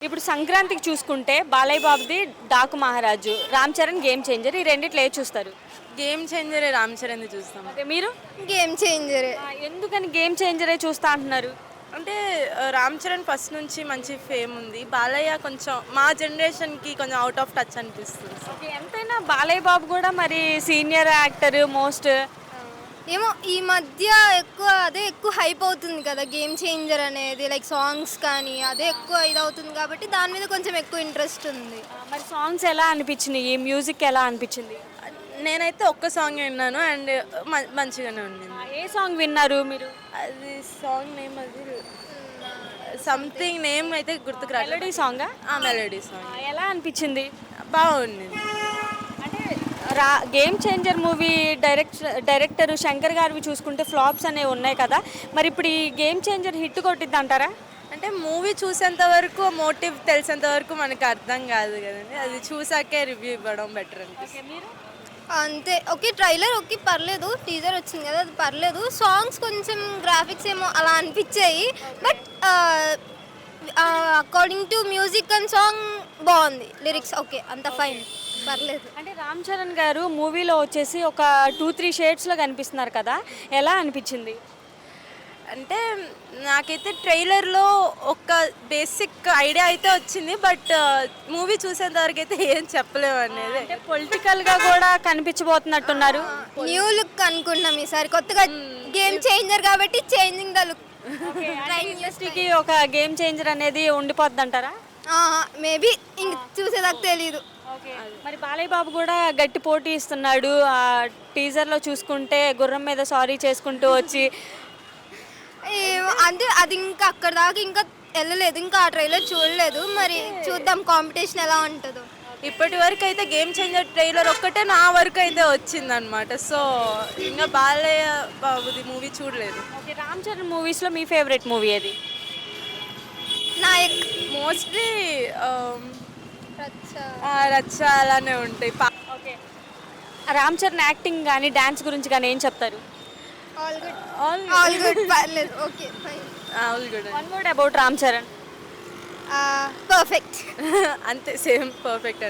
ఇప్పుడు సంక్రాంతికి చూసుకుంటే బాలయ్య బాబుది డాకు మహారాజు, రామ్ చరణ్ గేమ్ చేంజర్, ఈ రెండిట్లో ఏది చూస్తారు? గేమ్ చేంజరే రామ్ చరణ్ చూస్తాం. ఓకే, మీరు గేమ్ చేంజరే. ఎందుకని గేమ్ చేంజరే చూస్తా అంటున్నారు? అంటే రామ్ చరణ్ ఫస్ట్ నుంచి మంచి ఫేమ్ ఉంది. బాలయ్య కొంచెం మా జనరేషన్కి కొంచెం అవుట్ ఆఫ్ టచ్ అనిపిస్తుంది. ఓకే, ఎంతైనా బాలయ్య బాబు కూడా మరి సీనియర్ యాక్టర్ మోస్ట్. ఏమో ఈ మధ్య ఎక్కువ హైప్ అవుతుంది కదా గేమ్ చేంజర్ అనేది, లైక్ సాంగ్స్ కానీ అదే ఎక్కువ ఇదవుతుంది కాబట్టి దాని మీద కొంచెం ఎక్కువ ఇంట్రెస్ట్ ఉంది. మరి సాంగ్స్ ఎలా అనిపించినాయి, మ్యూజిక్ ఎలా అనిపించింది? నేనైతే ఒక్క సాంగ్ విన్నాను అండ్ మంచిగానే ఉంది. ఏ సాంగ్ విన్నారు మీరు? అది సాంగ్ నేమ్ అది సంథింగ్ నేమ్ అయితే గుర్తుకు రాలేదు. మెలోడీ సాంగా? మెలోడీ సాంగ్ ఎలా అనిపించింది? బాగుంది. అంటే game changer movie director Shankar గారివి చూసుకుంటే ఫ్లాప్స్ అనేవి ఉన్నాయి కదా, మరి ఇప్పుడు ఈ గేమ్ చేంజర్ హిట్ కొట్టిద్ది అంటారా? అంటే మూవీ చూసేంత వరకు మోటివ్ తెలిసేంత వరకు మనకు అర్థం కాదు కదండి. అది చూసాకే రివ్యూ ఇవ్వడం బెటర్ అనిపిస్తుంది. మీరు అంతే. ఓకే, ట్రైలర్ ఓకే పర్లేదు, టీజర్ వచ్చింది కదా అది పర్లేదు, సాంగ్స్ కొంచెం గ్రాఫిక్స్ ఏమో అలా అనిపించాయి, but according to music and song బాగుంది, లిరిక్స్ ఓకే అంత ఫైన్ పర్లేదు. అంటే రామ్ చరణ్ గారు మూవీలో వచ్చేసి ఒక 2-3 షేడ్స్లో కనిపిస్తున్నారు కదా, ఎలా అనిపించింది? అంటే నాకైతే ట్రైలర్లో ఒక బేసిక్ ఐడియా అయితే వచ్చింది, బట్ మూవీ చూసేంత వరకు అయితే ఏం చెప్పలేము అనేది. అంటే పొలిటికల్గా కూడా కనిపించబోతున్నట్టున్నారు. న్యూ లుక్ అనుకున్నాం ఈసారి, కొత్తగా గేమ్ చేంజర్ కాబట్టి చేంజింగ్ ద లుక్. ఇండస్ట్రీకి ఒక గేమ్ చేంజర్ అనేది ఉండిపోద్ది అంటారా? మేబీ ఇంక చూసేదాకా తెలీదు. మరి బాలయ్య బాబు కూడా గట్టి పోటీ ఇస్తున్నాడు. ఆ టీజర్లో చూసుకుంటే గుర్రం మీద సారీ చేసుకుంటూ వచ్చి అంటే అది ఇంకా అక్కడ దాకా ఇంకా వెళ్ళలేదు, ఇంకా ఆ ట్రైలర్ చూడలేదు, మరి చూద్దాం కాంపిటీషన్ ఎలా ఉంటుందో. ఇప్పటి వరకు అయితే గేమ్ చేంజర్ ట్రైలర్ ఒక్కటే నా వరకు అయితే వచ్చింది అనమాట. సో ఇంకా బాలయ్య బాబుది మూవీ చూడలేదు. ఓకే, రామ్ చరణ్ మూవీస్లో మీ ఫేవరెట్ మూవీ ఏది? నాయక్. మోస్ట్లీ రచ్చ అలానే ఉంటాయి. ఓకే, రామ్ చరణ్ యాక్టింగ్ కానీ డ్యాన్స్ గురించి కానీ ఏం చెప్తారు? ఆల్ గుడ్ పర్లేదు, okay fine. All good. One word about Ram Charan. Perfect. అంతే, సేమ్ పర్ఫెక్ట్ అండి.